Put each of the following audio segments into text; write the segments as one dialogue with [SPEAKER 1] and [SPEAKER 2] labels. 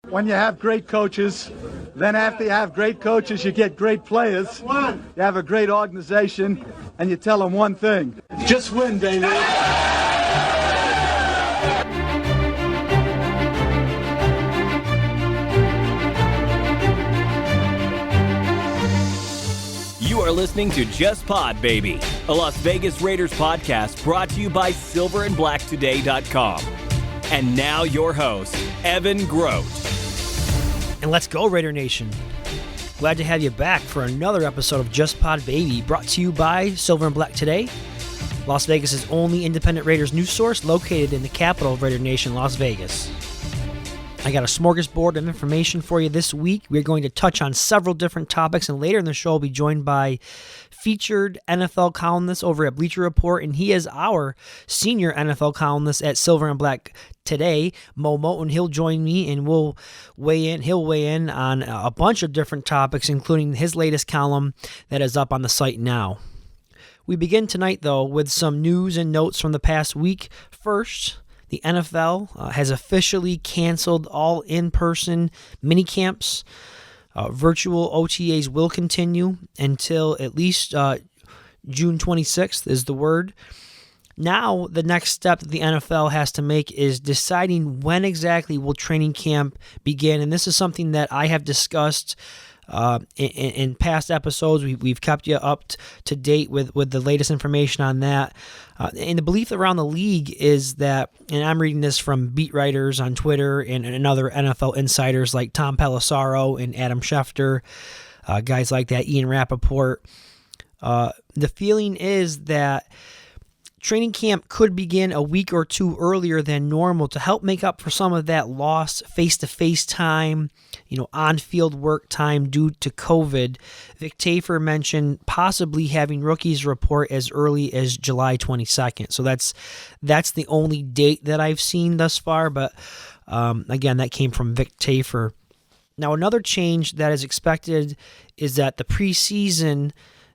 [SPEAKER 1] When you have great coaches, then after you have great coaches, you get great players. You have a great organization, and you tell them one thing: just win, baby.
[SPEAKER 2] You are listening to Just Pod, Baby, a Las Vegas Raiders podcast brought to you by silverandblacktoday.com. And now your host, Evan Groat.
[SPEAKER 3] And let's go, Raider Nation. Glad to have you back for another episode of Just Pod Baby, brought to you by Silver and Black Today, Las Vegas' only independent Raiders news source located in the capital of Raider Nation, Las Vegas. I got a smorgasbord of information for you this week. We're going to touch on several different topics, and later in the show, I'll be joined by featured NFL columnist over at Bleacher Report, and he is our senior NFL columnist at Silver and Black Today, Moe Moton. He'll join me, and he'll weigh in on a bunch of different topics, including his latest column that is up on the site now. We begin tonight, though, with some news and notes from the past week. First, the NFL has officially canceled all in-person minicamps. Virtual OTAs will continue until at least June 26th is the word. Now, the next step that the NFL has to make is deciding when exactly will training camp begin. And this is something that I have discussed in past episodes. We've kept you up to date with the latest information on that. And the belief around the league is that, and I'm reading this from beat writers on Twitter and other NFL insiders like Tom Pelissero and Adam Schefter, guys like that, Ian Rappaport. The feeling is that training camp could begin a week or two earlier than normal to help make up for some of that lost face-to-face time, on-field work time due to COVID. Vic Tafur mentioned possibly having rookies report as early as July 22nd. So that's the only date that I've seen thus far, but again, that came from Vic Tafur. Now, another change that is expected is that the preseason,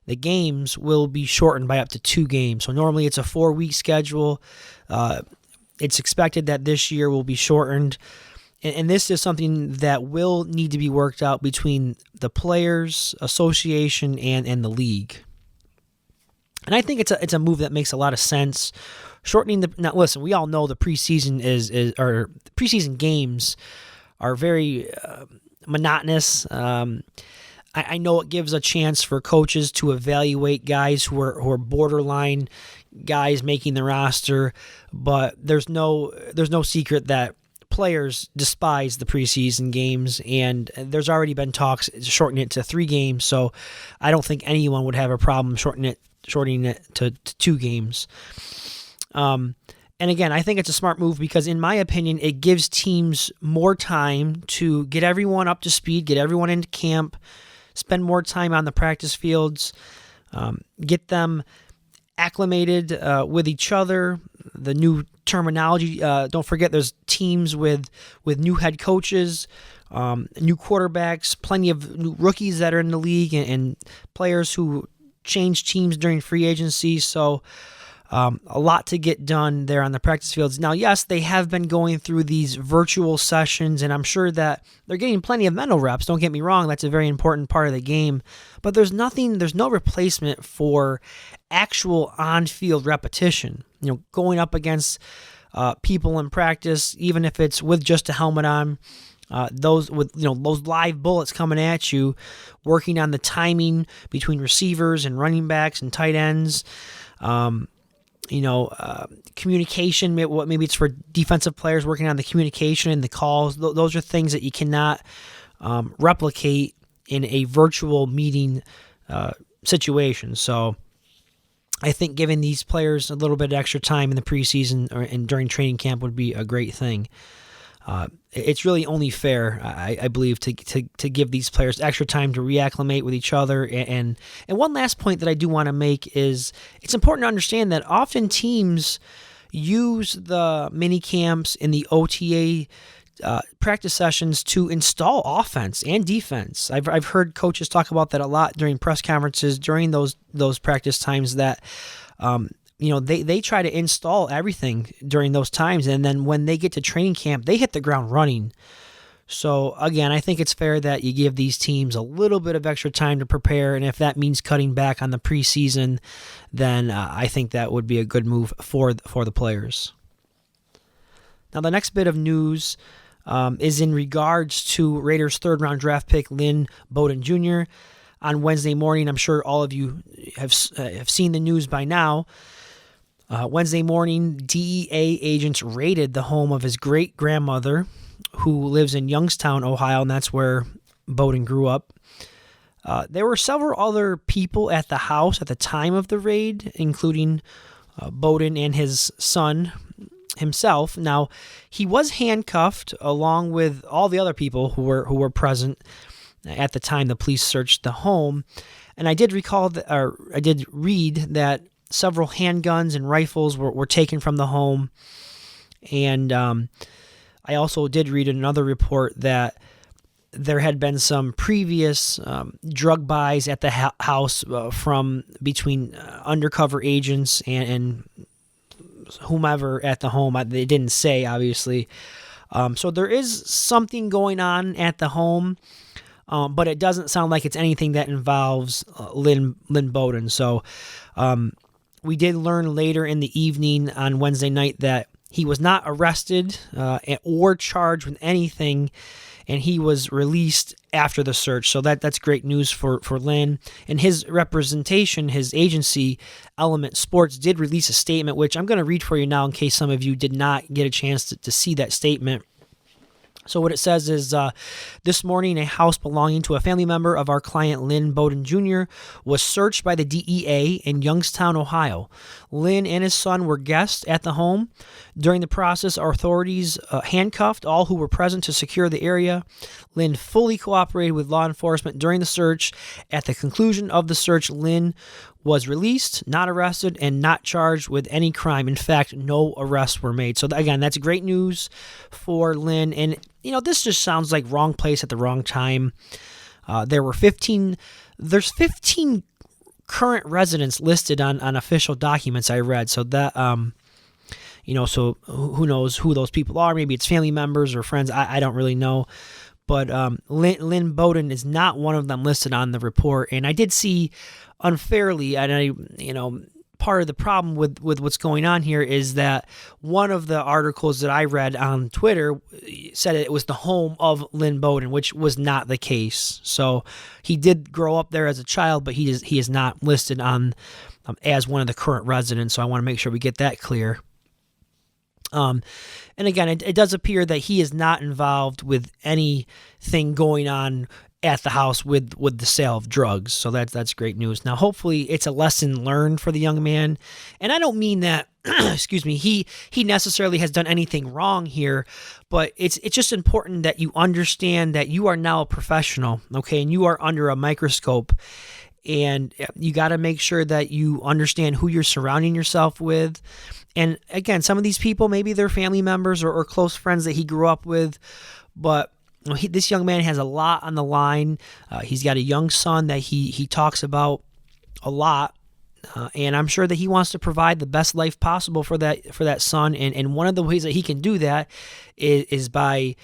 [SPEAKER 3] the games will be shortened by up to 2 games. So normally it's a 4-week schedule. It's expected that this year will be shortened. And this is something that will need to be worked out between the Players Association and the league. And I think it's a move that makes a lot of sense. Shortening now listen, we all know the preseason or preseason games are very monotonous. I know it gives a chance for coaches to evaluate guys who are borderline guys making the roster, but there's no secret that players despise the preseason games, and there's already been talks shortening it to 3 games, so I don't think anyone would have a problem shortening it to 2 games. And again, I think it's a smart move because, in my opinion, it gives teams more time to get everyone up to speed, get everyone into camp, spend more time on the practice fields, get them acclimated with each other, the new terminology. Don't forget there's teams with new head coaches, new quarterbacks, plenty of new rookies that are in the league, and players who change teams during free agency. So a lot to get done there on the practice fields. Now, yes, they have been going through these virtual sessions, and I'm sure that they're getting plenty of mental reps. Don't get me wrong, that's a very important part of the game. But there's no replacement for actual on-field repetition. Going up against people in practice, even if it's with just a helmet on, those live bullets coming at you, working on the timing between receivers and running backs and tight ends. Communication, maybe it's for defensive players working on the communication and the calls. Those are things that you cannot replicate in a virtual meeting situation. So I think giving these players a little bit of extra time in the preseason and during training camp would be a great thing. It's really only fair, I believe, to give these players extra time to reacclimate with each other. And one last point that I do want to make is it's important to understand that often teams use the mini camps in the OTA practice sessions to install offense and defense. I've heard coaches talk about that a lot during press conferences during those practice times that they try to install everything during those times, and then when they get to training camp, they hit the ground running. So, again, I think it's fair that you give these teams a little bit of extra time to prepare, and if that means cutting back on the preseason, then I think that would be a good move for the players. Now, the next bit of news is in regards to Raiders' third-round draft pick, Lynn Bowden Jr. On Wednesday morning, I'm sure all of you have seen the news by now. Wednesday morning, DEA agents raided the home of his great-grandmother, who lives in Youngstown, Ohio, and that's where Bowden grew up. There were several other people at the house at the time of the raid, including Bowden and his son himself. Now, he was handcuffed along with all the other people who were present at the time the police searched the home. And I did read that several handguns and rifles were taken from the home. And I also did read another report that there had been some previous drug buys at the house from between undercover agents and whomever at the home. They didn't say, obviously. So there is something going on at the home, but it doesn't sound like it's anything that involves Lynn Bowden. So we did learn later in the evening on Wednesday night that he was not arrested or charged with anything, and he was released after the search. So that's great news for Lynn. And his representation, his agency, Element Sports, did release a statement, which I'm going to read for you now in case some of you did not get a chance to see that statement. So what it says is, this morning, a house belonging to a family member of our client, Lynn Bowden Jr., was searched by the DEA in Youngstown, Ohio. Lynn and his son were guests at the home. During the process, our authorities handcuffed all who were present to secure the area. Lynn fully cooperated with law enforcement during the search. At the conclusion of the search, Lynn was released, not arrested, and not charged with any crime. In fact, no arrests were made. So again, that's great news for Lynn. And, this just sounds like wrong place at the wrong time. There's 15 current residents listed on official documents I read. So that, so who knows who those people are? Maybe it's family members or friends. I don't really know. But Lynn Bowden is not one of them listed on the report. And I did see unfairly, and part of the problem with what's going on here is that one of the articles that I read on Twitter said it was the home of Lynn Bowden, which was not the case. So he did grow up there as a child, but he is not listed on as one of the current residents. So I want to make sure we get that clear. And again, it does appear that he is not involved with anything going on at the house with the sale of drugs. So that's great news. Now, hopefully it's a lesson learned for the young man. And I don't mean that, excuse me, he necessarily has done anything wrong here, but it's just important that you understand that you are now a professional, okay? And you are under a microscope, and you got to make sure that you understand who you're surrounding yourself with. And again, some of these people, maybe they're family members or close friends that he grew up with, but this young man has a lot on the line. He's got a young son that he talks about a lot, and I'm sure that he wants to provide the best life possible for that son. And one of the ways that he can do that is by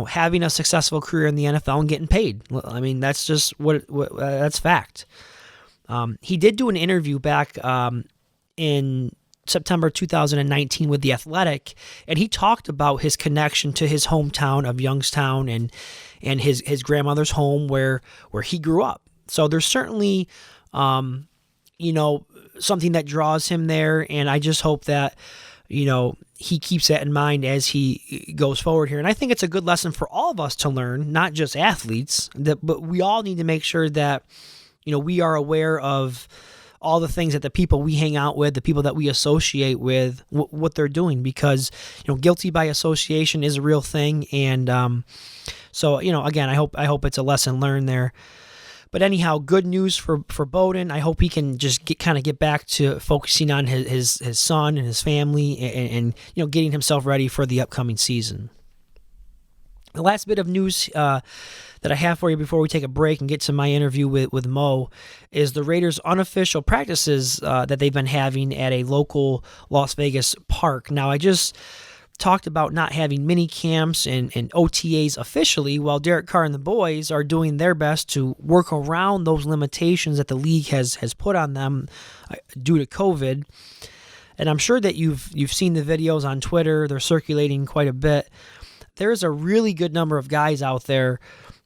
[SPEAKER 3] having a successful career in the NFL and getting paid. I mean, that's just that's fact. He did do an interview back in September 2019 with The Athletic, and he talked about his connection to his hometown of Youngstown and his grandmother's home where he grew up. So there's certainly something that draws him there, and I just hope that he keeps that in mind as he goes forward here. And I think it's a good lesson for all of us to learn, not just athletes, but we all need to make sure that we are aware of all the things that the people we hang out with, the people that we associate with, what they're doing, because guilty by association is a real thing. And so again, I hope it's a lesson learned there. But anyhow, good news for Bowden. I hope he can just get back to focusing on his son and his family, and getting himself ready for the upcoming season. The last bit of news that I have for you before we take a break and get to my interview with Mo is the Raiders' unofficial practices that they've been having at a local Las Vegas park. Now, I just talked about not having mini camps and OTAs officially, while Derek Carr and the boys are doing their best to work around those limitations that the league has put on them due to COVID. And I'm sure that you've seen the videos on Twitter. They're circulating quite a bit. There's a really good number of guys out there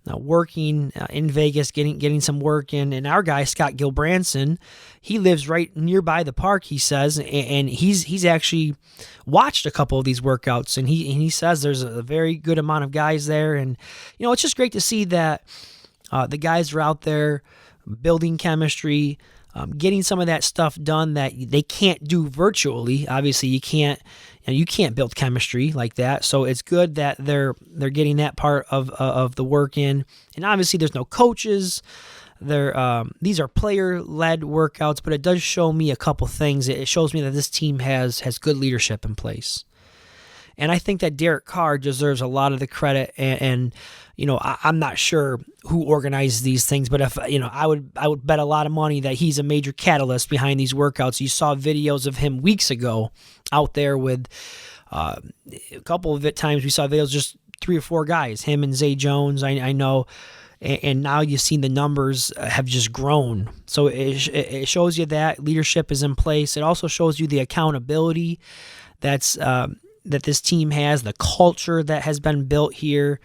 [SPEAKER 3] working in Vegas, getting some work in. And our guy, Scott Gilbranson, he lives right nearby the park, he says, and he's actually watched a couple of these workouts, and he says there's a very good amount of guys there. And, it's just great to see that the guys are out there building chemistry, getting some of that stuff done that they can't do virtually. Obviously, you can't build chemistry like that. So it's good that they're getting that part of the work in. And obviously, there's no coaches. These are player-led workouts, but it does show me a couple things. It shows me that this team has good leadership in place. And I think that Derek Carr deserves a lot of the credit. And I'm not sure who organized these things, but if I would bet a lot of money that he's a major catalyst behind these workouts. You saw videos of him weeks ago out there with a couple of times we saw videos, just 3 or 4 guys, him and Zay Jones. I know. And now you've seen the numbers have just grown. So it shows you that leadership is in place. It also shows you the accountability that this team has, the culture that has been built here,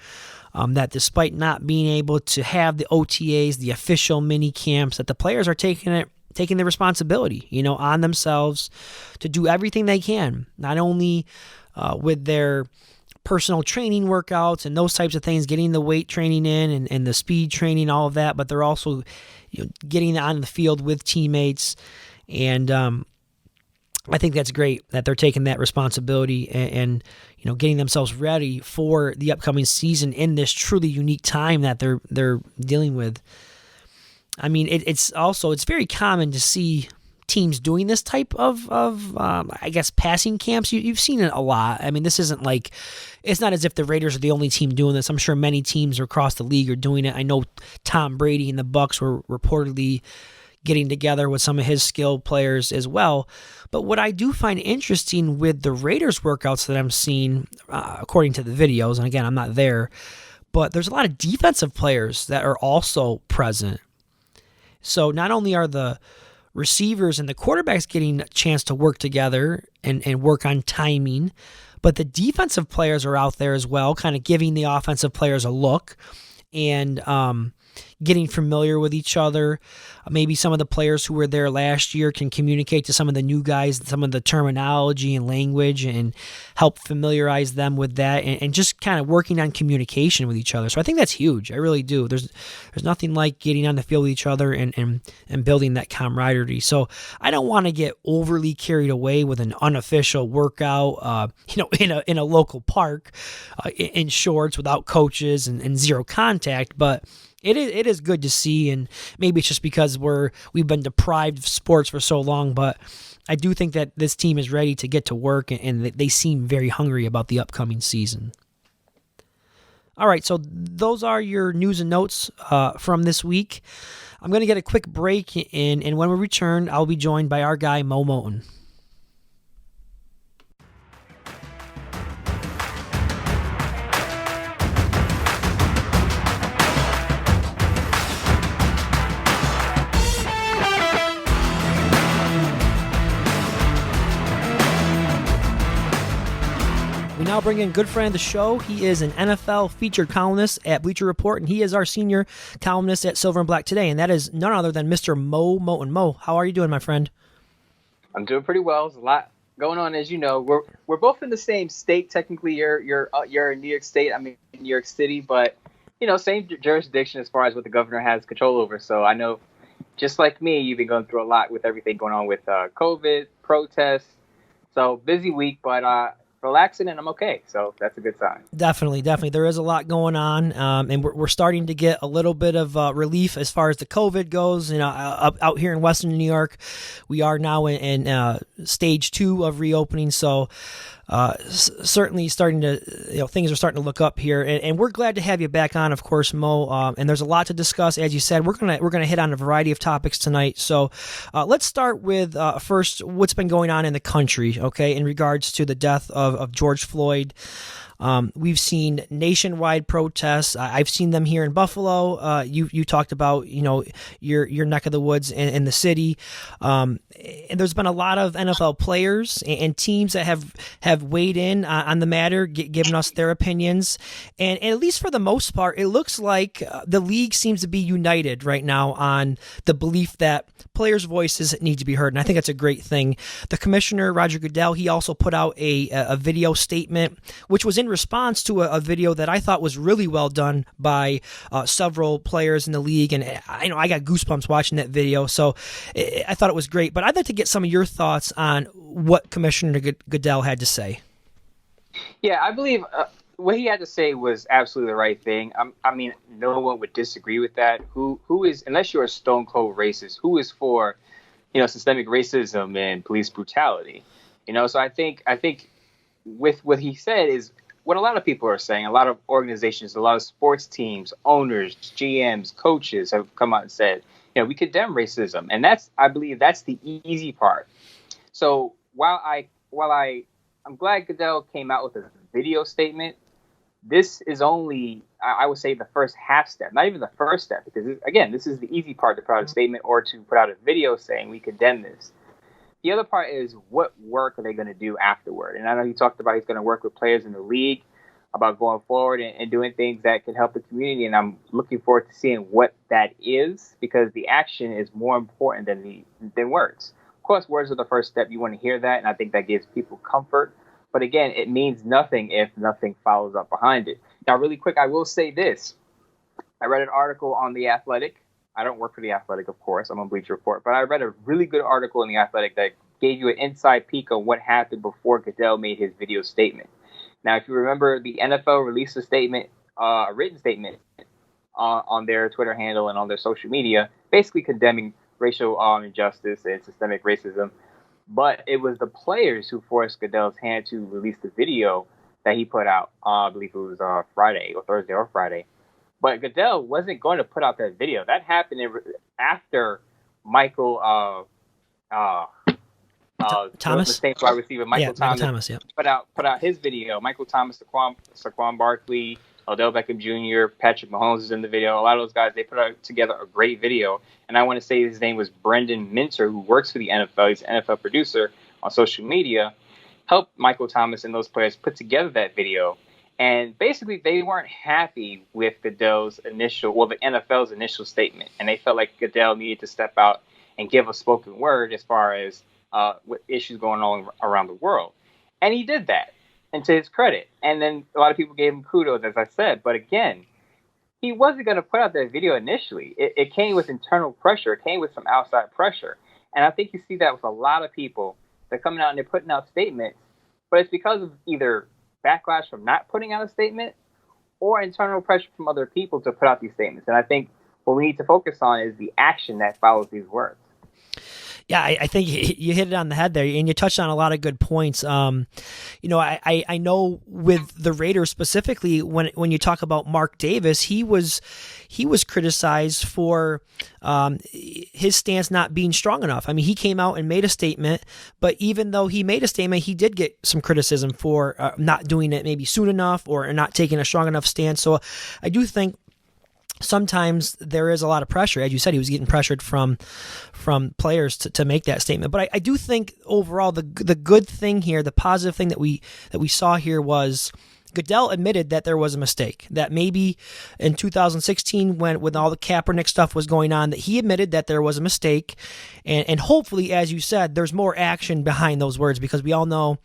[SPEAKER 3] that despite not being able to have the OTAs, the official mini camps, that the players are taking the responsibility, on themselves to do everything they can, not only with their personal training workouts and those types of things, getting the weight training in and the speed training, all of that, but they're also getting on the field with teammates. And I think that's great that they're taking that responsibility and getting themselves ready for the upcoming season in this truly unique time that they're dealing with. I mean, it's very common to see teams doing this type of passing camps. You've seen it a lot. I mean, this isn't like, it's not as if the Raiders are the only team doing this. I'm sure many teams across the league are doing it. I know Tom Brady and the Bucs were reportedly getting together with some of his skilled players as well. But what I do find interesting with the Raiders workouts that I'm seeing, according to the videos, and again, I'm not there, but there's a lot of defensive players that are also present. So not only are the receivers and the quarterbacks getting a chance to work together and work on timing, but the defensive players are out there as well, kind of giving the offensive players a look and getting familiar with each other. Maybe some of the players who were there last year can communicate to some of the new guys some of the terminology and language and help familiarize them with that and just kind of working on communication with each other. So I think that's huge. I really do. There's nothing like getting on the field with each other and building that camaraderie. So I don't want to get overly carried away with an unofficial workout, in a local park in shorts without coaches and zero contact, but it is good to see, and maybe it's just because we've been deprived of sports for so long, but I do think that this team is ready to get to work, and they seem very hungry about the upcoming season. All right, so those are your news and notes from this week. I'm going to get a quick break, and when we return, I'll be joined by our guy, Moe Moton. We now bring in good friend of the show. He is an NFL featured columnist at Bleacher Report, and he is our senior columnist at Silver and Black Today, and that is none other than Mr. Moe Moton. Mo, how are you doing, my friend?
[SPEAKER 4] I'm doing pretty well. There's a lot going on, as you know. We're both in the same state. Technically, you're in New York State. I'm in New York City, but same jurisdiction as far as what the governor has control over. So I know, just like me, you've been going through a lot with everything going on with COVID, protests. So busy week, but relaxing, and I'm okay, so that's a good sign. Definitely.
[SPEAKER 3] There is a lot going on, and we're starting to get a little bit of relief as far as the COVID goes. Out here in Western New York, we are now in stage 2 of reopening, so certainly starting to, things are starting to look up here, and we're glad to have you back on, of course, Mo. And there's a lot to discuss, as you said. We're gonna hit on a variety of topics tonight. So let's start with first what's been going on in the country, okay, in regards to the death of George Floyd. We've seen nationwide protests. I've seen them here in Buffalo. You talked about, your neck of the woods in the city. And there's been a lot of NFL players and teams that have weighed in on the matter, given us their opinions. And at least for the most part, it looks like the league seems to be united right now on the belief that players' voices need to be heard. And I think that's a great thing. The commissioner, Roger Goodell, he also put out a video statement, which was in response to a video that I thought was really well done by several players in the league. And I got goosebumps watching that video. So I thought it was great. But I'd like to get some of your thoughts on what Commissioner Goodell had to say.
[SPEAKER 4] Yeah, I believe what he had to say was absolutely the right thing. I mean, no one would disagree with that. Who is, unless you're a stone cold racist, who is for, systemic racism and police brutality? So I think with what he said is what a lot of people are saying. A lot of organizations, a lot of sports teams, owners, GMs, coaches have come out and said, we condemn racism, and I believe that's the easy part. So while I'm glad Goodell came out with a video statement, this is only, I would say, the first half step, not even the first step, because again, this is the easy part, to put out a statement or to put out a video saying we condemn this. The other part is, what work are they going to do afterward? And I know he talked about he's going to work with players in the league about going forward and doing things that can help the community. And I'm looking forward to seeing what that is, because the action is more important than words. Of course, words are the first step. You want to hear that, and I think that gives people comfort. But again, it means nothing if nothing follows up behind it. Now, really quick, I will say this. I read an article on The Athletic. I don't work for The Athletic, of course. I'm on Bleacher Report. But I read a really good article in The Athletic that gave you an inside peek on what happened before Goodell made his video statement. Now, if you remember, the NFL released a statement, a written statement on their Twitter handle and on their social media, basically condemning racial injustice and systemic racism. But it was the players who forced Goodell's hand to release the video that he put out. I believe it was Friday or Thursday or Friday. But Goodell wasn't going to put out that video. That happened after Michael
[SPEAKER 3] Thomas,
[SPEAKER 4] the Saints wide receiver Michael Thomas, put out his video. Michael Thomas, Saquon Barkley, Odell Beckham Jr., Patrick Mahomes is in the video. A lot of those guys, they put out together a great video. And I want to say his name was Brendan Minter, who works for the NFL. He's an NFL producer on social media. Helped Michael Thomas and those players put together that video. And basically, they weren't happy with the NFL's initial statement. And they felt like Goodell needed to step out and give a spoken word as far as with issues going on around the world. And he did that, and to his credit. And then a lot of people gave him kudos, as I said. But again, he wasn't going to put out that video initially. It came with internal pressure. It came with some outside pressure. And I think you see that with a lot of people. They're coming out and they're putting out statements, but it's because of either backlash from not putting out a statement or internal pressure from other people to put out these statements. And I think what we need to focus on is the action that follows these words.
[SPEAKER 3] Yeah, I think you hit it on the head there, and you touched on a lot of good points. I know with the Raiders specifically, when you talk about Mark Davis, he was criticized for his stance not being strong enough. I mean, he came out and made a statement, but even though he made a statement, he did get some criticism for not doing it maybe soon enough or not taking a strong enough stance. So I do think sometimes there is a lot of pressure. As you said, he was getting pressured from players to make that statement. But I do think overall the good thing here, the positive thing that we saw here was Goodell admitted that there was a mistake, that maybe in 2016 when all the Kaepernick stuff was going on, that he admitted that there was a mistake. And hopefully, as you said, there's more action behind those words, because we all know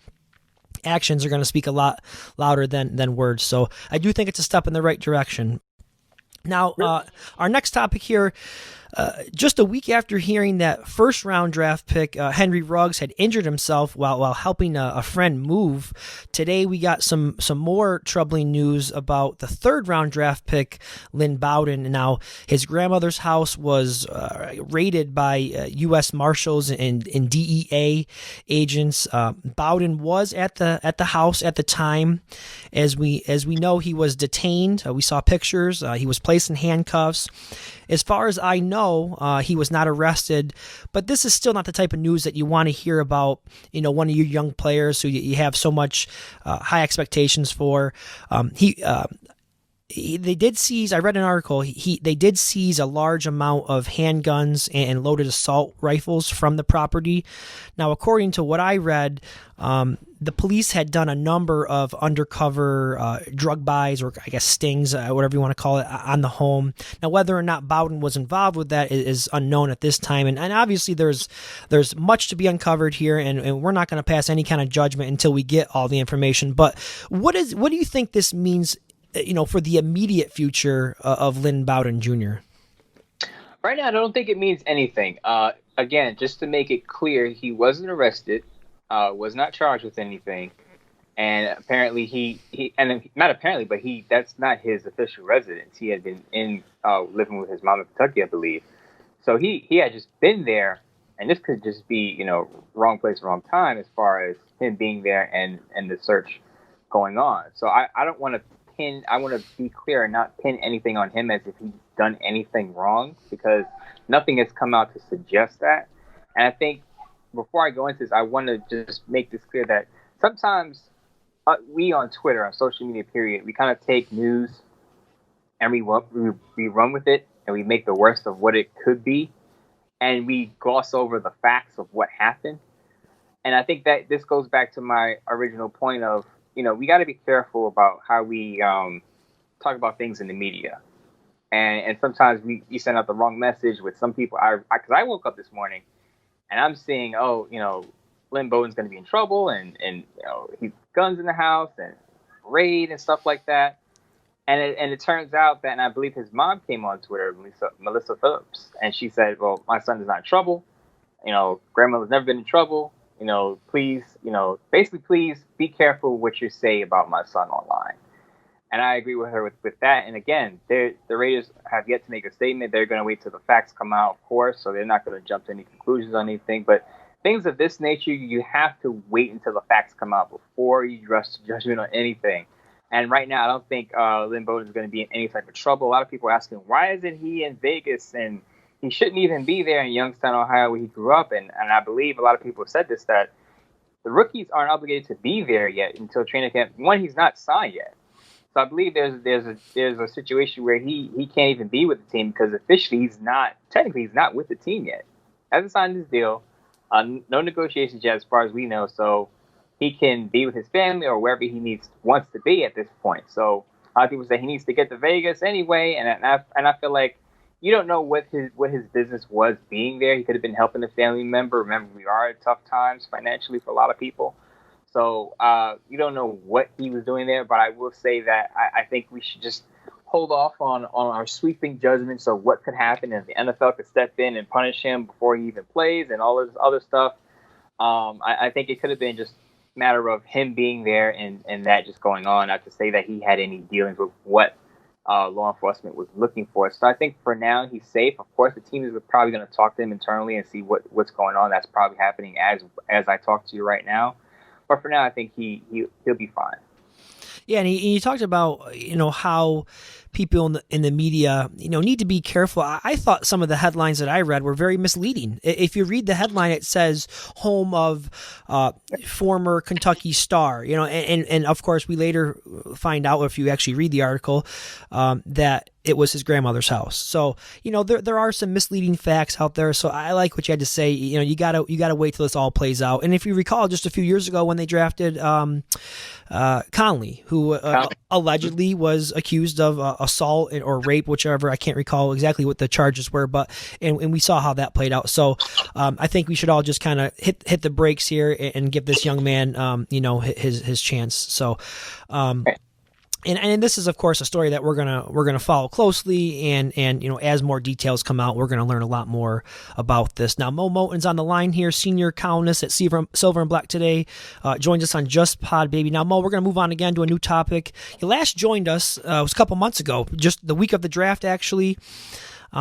[SPEAKER 3] actions are going to speak a lot louder than words. So I do think it's a step in the right direction. Now, our next topic here, Just a week after hearing that first-round draft pick, Henry Ruggs had injured himself while helping a friend move, today we got some more troubling news about the third-round draft pick, Lynn Bowden. Now, his grandmother's house was raided by U.S. Marshals and DEA agents. Bowden was at the house at the time. As we know, he was detained. We saw pictures. He was placed in handcuffs. As far as I know, he was not arrested, but this is still not the type of news that you want to hear about, one of your young players who you have so much high expectations for. They did seize, I read an article, they did seize a large amount of handguns and loaded assault rifles from the property. Now, according to what I read, the police had done a number of undercover drug buys, or I guess stings, whatever you want to call it, on the home. Now, whether or not Bowden was involved with that is unknown at this time. And obviously there's much to be uncovered here, and we're not going to pass any kind of judgment until we get all the information. But what do you think this means, for the immediate future of Lynn Bowden Jr.?
[SPEAKER 4] Right now, I don't think it means anything. Again, just to make it clear, he wasn't arrested, was not charged with anything, and apparently that's not his official residence. He had been living with his mom in Kentucky, I believe. So he had just been there, and this could just be, wrong place, wrong time as far as him being there and the search going on. So I don't want to I want to be clear and not pin anything on him as if he's done anything wrong, because nothing has come out to suggest that. And I think before I go into this, I want to just make this clear that sometimes we on Twitter, on social media period, we kind of take news and we run with it and we make the worst of what it could be, and we gloss over the facts of what happened. And I think that this goes back to my original point of, we got to be careful about how we talk about things in the media. And sometimes we send out the wrong message with some people. Because I woke up this morning and I'm seeing, Lynn Bowden's going to be in trouble, and he's guns in the house and raid and stuff like that. And it turns out that, and I believe his mom came on Twitter, Melissa Phillips, and she said, well, my son is not in trouble. Grandmother's never been in trouble. Please be careful what you say about my son online. And I agree with her with that. And again, the Raiders have yet to make a statement. They're going to wait till the facts come out, of course, so they're not going to jump to any conclusions on anything. But things of this nature, you have to wait until the facts come out before you rush to judgment on anything. And right now, I don't think Lynn Bowden is going to be in any type of trouble. A lot of people are asking, why isn't he in Vegas? And he shouldn't even be there in Youngstown, Ohio, where he grew up. And I believe a lot of people have said this, that the rookies aren't obligated to be there yet until training camp. One, he's not signed yet. So I believe there's a situation where he can't even be with the team because officially he's not with the team yet. Hasn't signed his deal. No negotiations yet as far as we know. So he can be with his family or wherever he wants to be at this point. So a lot of people say he needs to get to Vegas anyway. And I feel like you don't know what his business was being there. He could have been helping a family member. Remember, we are at tough times financially for a lot of people. So you don't know what he was doing there. But I will say that I think we should just hold off on our sweeping judgments of what could happen, and the NFL could step in and punish him before he even plays and all this other stuff. I think it could have been just a matter of him being there and that just going on, not to say that he had any dealings with what law enforcement was looking for. So I think for now he's safe. Of course, the team is probably going to talk to him internally and see what's going on. That's probably happening as I talk to you right now. But for now, I think he'll be fine.
[SPEAKER 3] Yeah, and you talked about how people in the media need to be careful. I thought some of the headlines that I read were very misleading. If you read the headline, it says home of former Kentucky star, and of course we later find out, if you actually read the article, that it was his grandmother's house. So, there are some misleading facts out there. So I like what you had to say. You gotta wait till this all plays out. And if you recall, just a few years ago when they drafted Conley, who allegedly was accused of assault or rape, whichever, I can't recall exactly what the charges were, but and we saw how that played out. So I think we should all just kind of hit the brakes here and give this young man his chance. So And this is, of course, a story that we're gonna follow closely, and as more details come out, we're gonna learn a lot more about this. Now, Moe Moton's on the line here, senior columnist at Silver and Black Today, joins us on Just Pod Baby. Now, Mo, we're gonna move on again to a new topic. You last joined us it was a couple months ago, just the week of the draft, actually.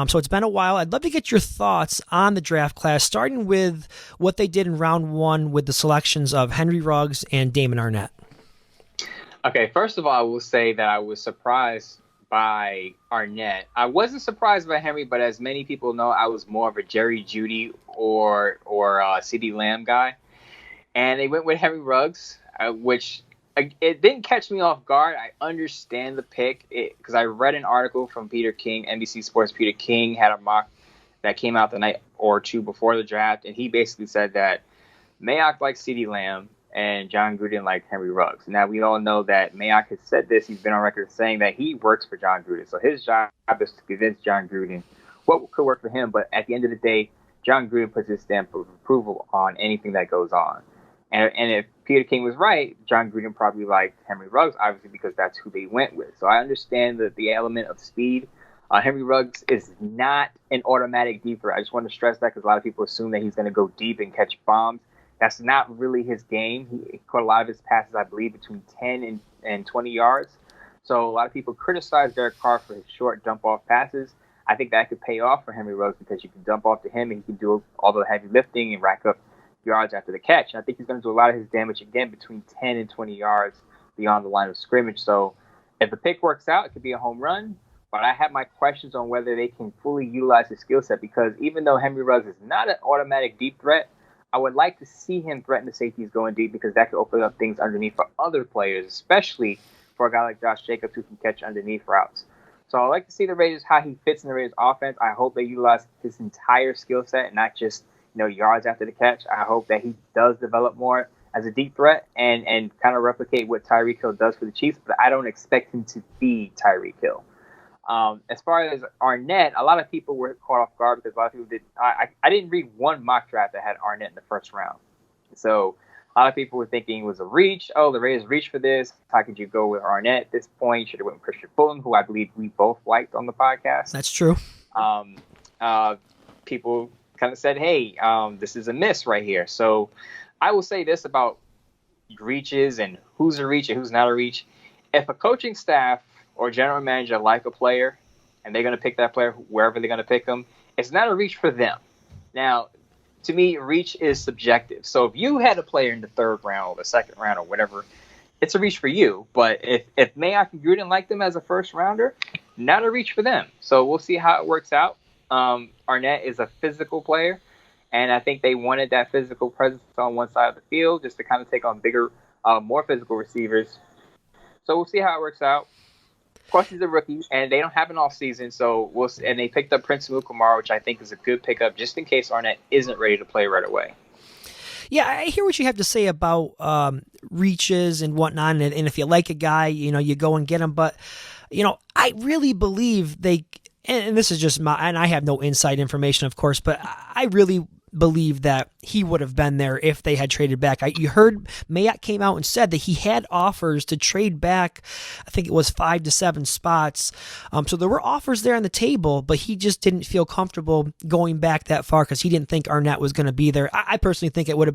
[SPEAKER 3] So it's been a while. I'd love to get your thoughts on the draft class, starting with what they did in round 1 with the selections of Henry Ruggs and Damon Arnett.
[SPEAKER 4] Okay, first of all, I will say that I was surprised by Arnett. I wasn't surprised by Henry, but as many people know, I was more of a Jerry Jeudy or CeeDee Lamb guy. And they went with Henry Ruggs, which it didn't catch me off guard. I understand the pick because I read an article from Peter King, NBC Sports. Peter King had a mock that came out the night or two before the draft, and he basically said that Mayock likes CeeDee Lamb and John Gruden liked Henry Ruggs. Now, we all know that Mayock has said this. He's been on record saying that he works for John Gruden. So his job is to convince John Gruden what could work for him. But at the end of the day, John Gruden puts his stamp of approval on anything that goes on. And if Peter King was right, John Gruden probably liked Henry Ruggs, obviously, because that's who they went with. So I understand the element of speed. Henry Ruggs is not an automatic deep threat. I just want to stress that because a lot of people assume that he's going to go deep and catch bombs. That's not really his game. He caught a lot of his passes, I believe, between 10 and 20 yards. So a lot of people criticize Derek Carr for his short dump-off passes. I think that could pay off for Henry Ruggs because you can dump off to him and he can do all the heavy lifting and rack up yards after the catch. And I think he's going to do a lot of his damage again between 10 and 20 yards beyond the line of scrimmage. So if the pick works out, it could be a home run. But I have my questions on whether they can fully utilize his skill set because even though Henry Ruggs is not an automatic deep threat, I would like to see him threaten the safeties going deep because that could open up things underneath for other players, especially for a guy like Josh Jacobs who can catch underneath routes. So I'd like to see the Raiders, how he fits in the Raiders offense. I hope they utilize his entire skill set and not just yards after the catch. I hope that he does develop more as a deep threat and kind of replicate what Tyreek Hill does for the Chiefs, but I don't expect him to be Tyreek Hill. As far as Arnett, a lot of people were caught off guard because a lot of people did. I didn't read one mock draft that had Arnett in the first round. So a lot of people were thinking it was a reach. Oh, the Raiders reached for this. How could you go with Arnett at this point? You should have went with Christian Fulton, who I believe we both liked on the podcast.
[SPEAKER 3] That's true.
[SPEAKER 4] People kind of said, hey, this is a miss right here. So I will say this about reaches and who's a reach and who's not a reach. If a coaching staff or general manager like a player, and they're going to pick that player wherever they're going to pick them, it's not a reach for them. Now, to me, reach is subjective. So if you had a player in the third round or the second round or whatever, it's a reach for you. But if Mayock and Gruden like them as a first rounder, not a reach for them. So we'll see how it works out. Arnett is a physical player, and I think they wanted that physical presence on one side of the field just to kind of take on bigger, more physical receivers. So we'll see how it works out. Of course, he's a rookie, and they don't have an off season, so we'll see. And they picked up Prince Amukamara, which I think is a good pickup, just in case Arnett isn't ready to play right away.
[SPEAKER 3] Yeah, I hear what you have to say about reaches and whatnot, and if you like a guy, you go and get him. But I really believe they, and this is just and I have no inside information, of course, but I really believe that he would have been there if they had traded back. You heard Mayock came out and said that he had offers to trade back, I think it was 5 to 7 spots. So there were offers there on the table, but he just didn't feel comfortable going back that far because he didn't think Arnett was going to be there. I personally think that would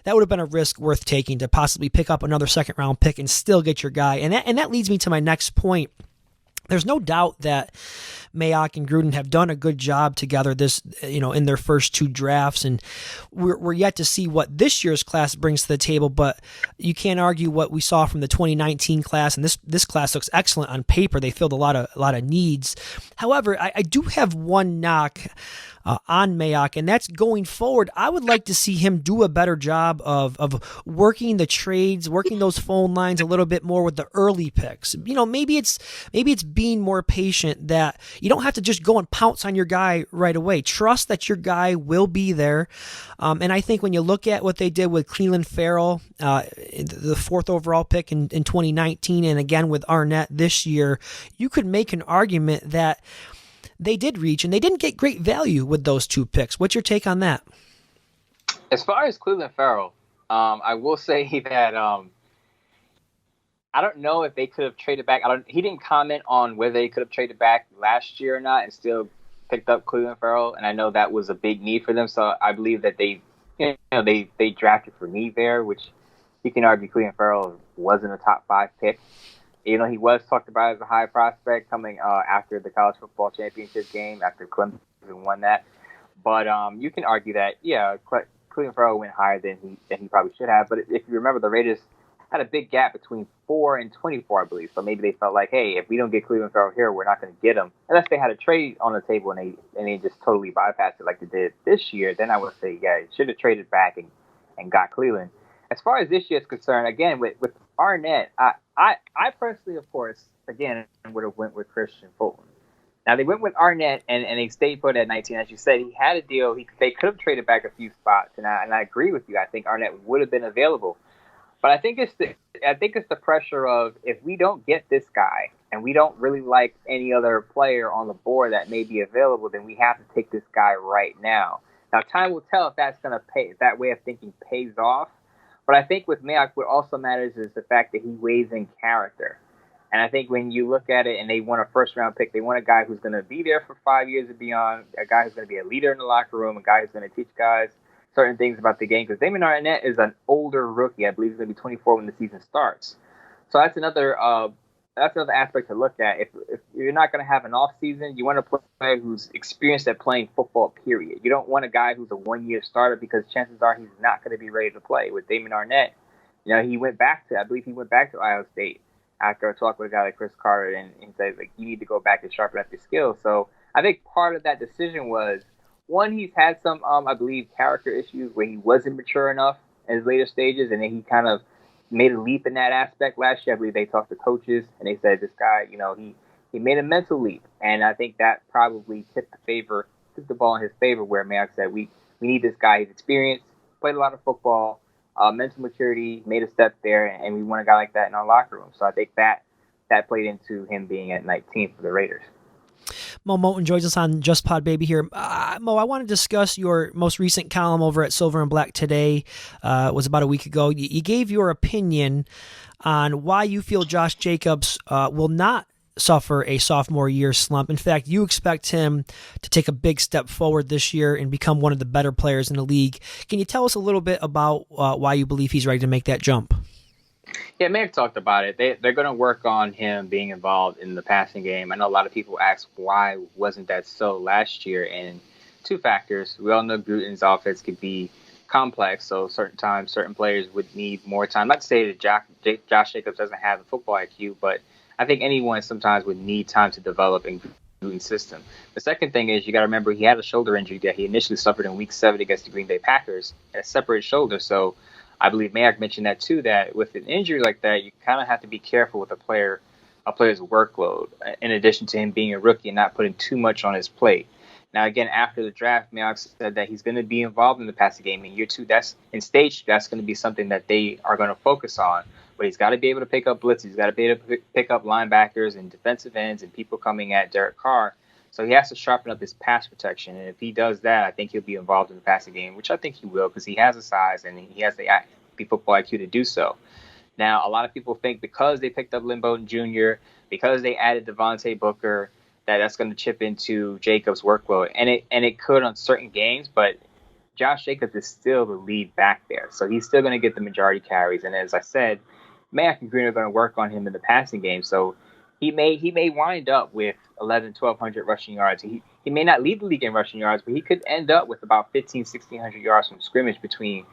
[SPEAKER 3] have been a risk worth taking to possibly pick up another second round pick and still get your guy. And that leads me to my next point. There's no doubt that Mayock and Gruden have done a good job together in their first 2 drafts, and we're yet to see what this year's class brings to the table, but you can't argue what we saw from the 2019 class, and this class looks excellent on paper. They filled a lot of needs. However, I do have one knock on Mayock, and that's going forward. I would like to see him do a better job of working the trades, working those phone lines a little bit more with the early picks. Maybe it's being more patient, that you don't have to just go and pounce on your guy right away. Trust that your guy will be there. And I think when you look at what they did with Cleveland Farrell, the 4th overall pick in 2019, and again with Arnett this year, you could make an argument that they did reach, and they didn't get great value with those 2 picks. What's your take on that?
[SPEAKER 4] As far as Cleveland Farrell, I will say that I don't know if they could have traded back. He didn't comment on whether they could have traded back last year or not and still picked up Cleveland Farrell. And I know that was a big need for them. So I believe that they drafted for need there, which you can argue Cleveland Farrell wasn't a top 5 pick. You know, he was talked about as a high prospect coming after the college football championship game, after Clemson won that. But you can argue that, yeah, Cleveland Farrell went higher than he probably should have. But if you remember, the Raiders had a big gap between 4 and 24, I believe. So maybe they felt like, hey, if we don't get Cleveland Farrell here, we're not going to get him. Unless they had a trade on the table and they just totally bypassed it like they did this year, then I would say, yeah, should have traded back and got Cleveland. As far as this year is concerned, again, with Arnett, I personally, of course, again, would have went with Christian Fulton. Now, they went with Arnett, and they stayed put at 19. As you said, he had a deal. They could have traded back a few spots, and I agree with you. I think Arnett would have been available. But I think it's the pressure of, if we don't get this guy and we don't really like any other player on the board that may be available, then we have to take this guy right now. Now, time will tell if that's going to pay, if that way of thinking pays off. But I think with Mayock, what also matters is the fact that he weighs in character. And I think when you look at it and they want a first-round pick, they want a guy who's going to be there for 5 years and beyond, a guy who's going to be a leader in the locker room, a guy who's going to teach guys certain things about the game. Because Damon Arnett is an older rookie. I believe he's going to be 24 when the season starts. So that's another aspect to look at. If you're not going to have an off season, you want a player who's experienced at playing football, period. You don't want a guy who's a one-year starter, because chances are he's not going to be ready to play. With Damon Arnett, you know, he went back to Iowa State after a talk with a guy like Chris Carter, and said, like, you need to go back and sharpen up your skills. So I think part of that decision was, one, he's had some, I believe, character issues where he wasn't mature enough in his later stages, and then he kind of made a leap in that aspect last year. I believe they talked to coaches, and they said this guy, you know, he made a mental leap, and I think that probably tipped the ball in his favor, where Mayock said, we need this guy. He's experienced, played a lot of football, mental maturity, made a step there, and we want a guy like that in our locker room. So I think that played into him being at 19 for the Raiders.
[SPEAKER 3] Moe Moton joins us on Just Pod Baby here. Mo, I want to discuss your most recent column over at Silver and Black Today. It was about a week ago. You gave your opinion on why you feel Josh Jacobs will not suffer a sophomore year slump. In fact, you expect him to take a big step forward this year and become one of the better players in the league. Can you tell us a little bit about why you believe he's ready to make that jump?
[SPEAKER 4] Yeah, Mayock talked about it. They're going to work on him being involved in the passing game. I know a lot of people ask why wasn't that so last year, and two factors. We all know Gruden's offense could be complex, so certain times certain players would need more time. Not to say that Josh Jacobs doesn't have the football IQ, but I think anyone sometimes would need time to develop in Gruden's system. The second thing is, you got to remember, he had a shoulder injury that he initially suffered in Week 7 against the Green Bay Packers, a separate shoulder. So I believe Mayock mentioned that too, that with an injury like that, you kind of have to be careful with a player's workload, in addition to him being a rookie and not putting too much on his plate. Now, again, after the draft, Mayock said that he's going to be involved in the passing game in year 2. That's in stage 2. That's going to be something that they are going to focus on. But he's got to be able to pick up blitzes. He's got to be able to pick up linebackers and defensive ends and people coming at Derek Carr. So he has to sharpen up his pass protection. And if he does that, I think he'll be involved in the passing game, which I think he will, because he has the size and he has the football IQ to do so. Now, a lot of people think because they picked up Lynn Bowden Jr., because they added Devontae Booker, that's going to chip into Jacobs' workload. And it could on certain games, but Josh Jacobs is still the lead back there. So he's still going to get the majority carries. And as I said, Mayock and Green are going to work on him in the passing game. So he may wind up with 1,100 rushing yards. He may not lead the league in rushing yards, but he could end up with about 1,100 yards from scrimmage between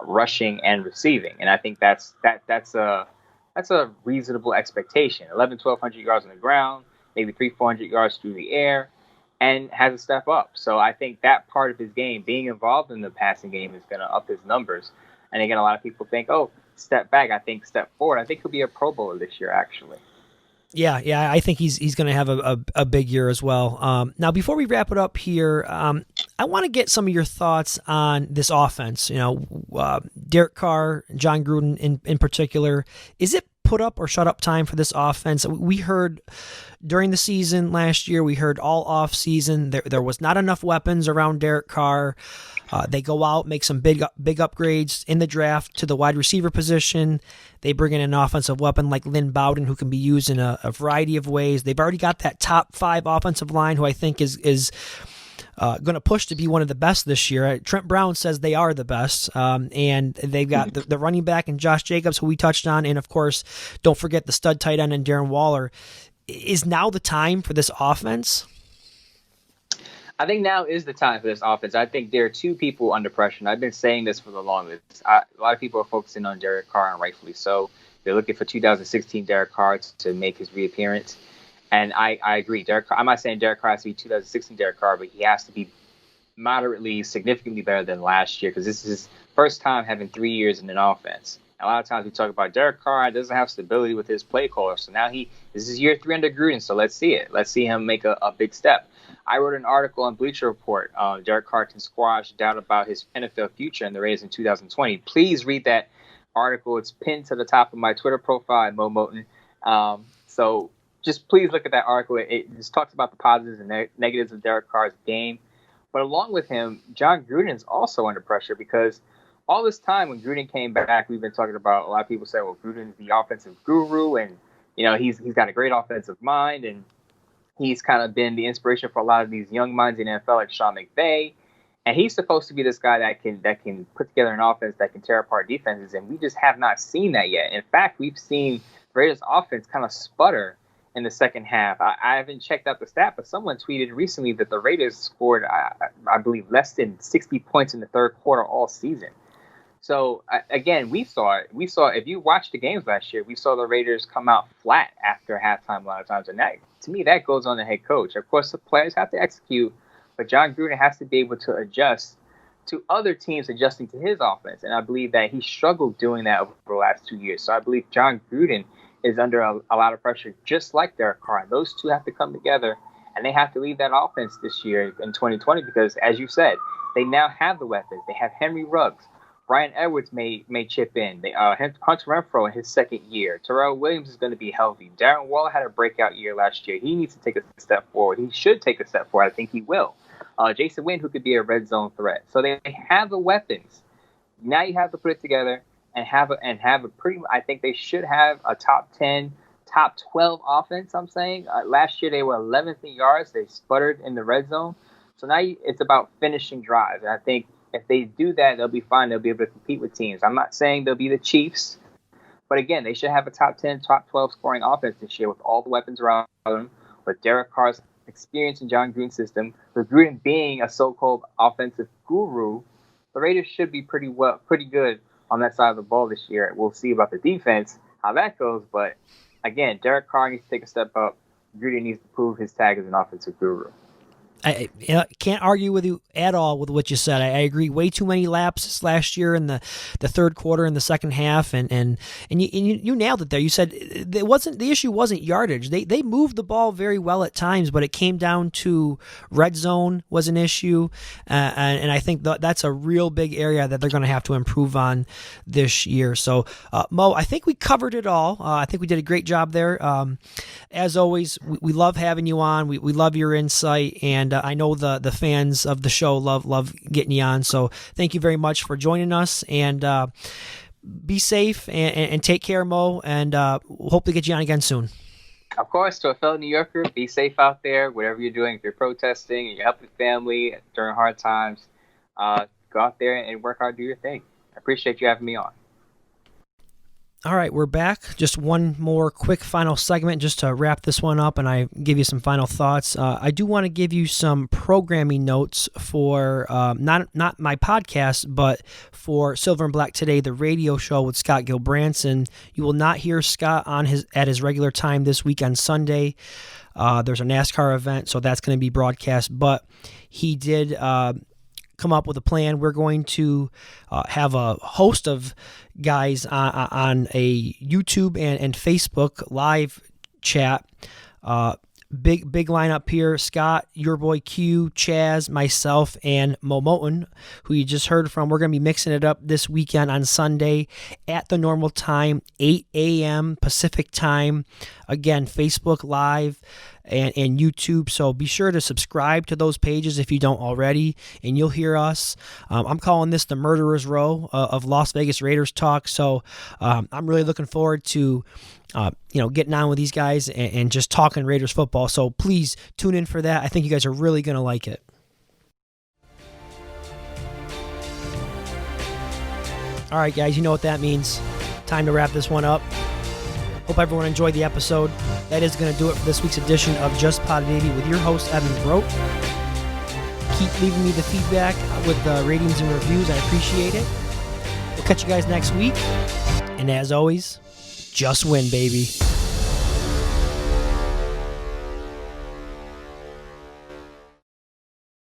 [SPEAKER 4] rushing and receiving. And I think that's a reasonable expectation. 1,100 yards on the ground, maybe 300-400 yards through the air, and has a step up. So I think that part of his game, being involved in the passing game, is going to up his numbers. And again, a lot of people think, oh, step back. I think step forward. I think he'll be a Pro Bowler this year, actually.
[SPEAKER 3] Yeah, I think he's going to have a big year as well. Now, before we wrap it up here, I want to get some of your thoughts on this offense. You know, Derek Carr, John Gruden in particular. Is it put up or shut up time for this offense. We heard during the season last year, we heard all off season, there was not enough weapons around Derek Carr. They go out, make some big upgrades in the draft to the wide receiver position. They bring in an offensive weapon like Lynn Bowden, who can be used in a variety of ways. They've already got that top 5 offensive line, who I think is going to push to be one of the best this year. Trent Brown says they are the best, and they've got the running back and Josh Jacobs, who we touched on, and of course, don't forget the stud tight end and Darren Waller. Is now the time for this offense?
[SPEAKER 4] I think now is the time for this offense. I think there are 2 people under pressure, and I've been saying this for the longest. A lot of people are focusing on Derek Carr, and rightfully so. They're looking for 2016 Derek Carr to make his reappearance. And I agree. I'm not saying Derek Carr has to be 2016 Derek Carr, but he has to be moderately, significantly better than last year, because this is his first time having 3 years in an offense. A lot of times we talk about Derek Carr doesn't have stability with his play caller. So now this is year 3 under Gruden. So let's see it. Let's see him make a big step. I wrote an article on Bleacher Report. Derek Carr can squash doubt about his NFL future and the Raiders in 2020. Please read that article. It's pinned to the top of my Twitter profile at Moe Moton. So just please look at that article. It just talks about the positives and negatives of Derek Carr's game. But along with him, John Gruden is also under pressure, because all this time when Gruden came back, we've been talking about, a lot of people say, well, Gruden's the offensive guru, and he's got a great offensive mind, and he's kind of been the inspiration for a lot of these young minds in the NFL, like Sean McVay. And he's supposed to be this guy that can put together an offense that can tear apart defenses, and we just have not seen that yet. In fact, we've seen Raiders' offense kind of sputter in the second half. I haven't checked out the stat, but someone tweeted recently that the Raiders scored, I believe, less than 60 points in the third quarter all season. So, again, we saw if you watched the games last year, we saw the Raiders come out flat after halftime a lot of times. And that, to me, that goes on the head coach. Of course, the players have to execute, but John Gruden has to be able to adjust to other teams adjusting to his offense. And I believe that he struggled doing that over the last 2 years. So I believe John Gruden is under a lot of pressure, just like Derek Carr. Those two have to come together, and they have to lead that offense this year in 2020, because, as you said, they now have the weapons. They have Henry Ruggs. Brian Edwards may chip in. Hunter Renfrow in his second year. Terrell Williams is going to be healthy. Darren Waller had a breakout year last year. He needs to take a step forward. He should take a step forward. I think he will. Jason Wynn, who could be a red zone threat. So they have the weapons. Now you have to put it together and have a pretty. I think they should have a top 10, top 12 offense. I'm saying last year they were 11th in yards. They sputtered in the red zone. So now it's about finishing drives. And I think if they do that, they'll be fine. They'll be able to compete with teams. I'm not saying they'll be the Chiefs, but again, they should have a top 10, top 12 scoring offense this year with all the weapons around them, with Derek Carr's experience in John Gruden's system, with Gruden being a so-called offensive guru. The Raiders should be pretty good on that side of the ball this year. We'll see about the defense, how that goes. But again, Derek Carr needs to take a step up. Gruden needs to prove his tag as an offensive guru.
[SPEAKER 3] I can't argue with you at all with what you said. I agree. Way too many lapses last year in the third quarter and the second half, and you nailed it there. You said the issue wasn't yardage. They moved the ball very well at times, but it came down to red zone was an issue, and I think that's a real big area that they're going to have to improve on this year. So, Mo, I think we covered it all. I think we did a great job there. As always, we love having you on. We love your insight, and I know the fans of the show love getting you on. So thank you very much for joining us, and be safe and take care, Mo, and we'll hope to get you on again soon.
[SPEAKER 4] Of course, to a fellow New Yorker, be safe out there, whatever you're doing. If you're protesting and you're helping family during hard times, go out there and work hard, do your thing. I appreciate you having me on.
[SPEAKER 3] All right, we're back. Just one more quick final segment just to wrap this one up, and I give you some final thoughts. I do want to give you some programming notes for not my podcast, but for Silver and Black Today, the radio show with Scott Gilbranson. You will not hear Scott at his regular time this week on Sunday. There's a NASCAR event, so that's going to be broadcast, but he did come up with a plan. We're going to have a host of guys on a YouTube and Facebook live chat Big lineup here. Scott, your boy Q, Chaz, myself, and Moe Moton, who you just heard from. We're going to be mixing it up this weekend on Sunday at the normal time, 8 a.m. Pacific time. Again, Facebook Live and YouTube. So be sure to subscribe to those pages if you don't already, and you'll hear us. I'm calling this the Murderer's Row of Las Vegas Raiders talk. So I'm really looking forward to getting on with these guys and just talking Raiders football. So please tune in for that. I think you guys are really going to like it. All right, guys, you know what that means. Time to wrap this one up. Hope everyone enjoyed the episode. That is going to do it for this week's edition of Just Pod Baby with your host, Evan Groat. Keep leaving me the feedback with ratings and reviews. I appreciate it. We'll catch you guys next week. And as always, just win, baby.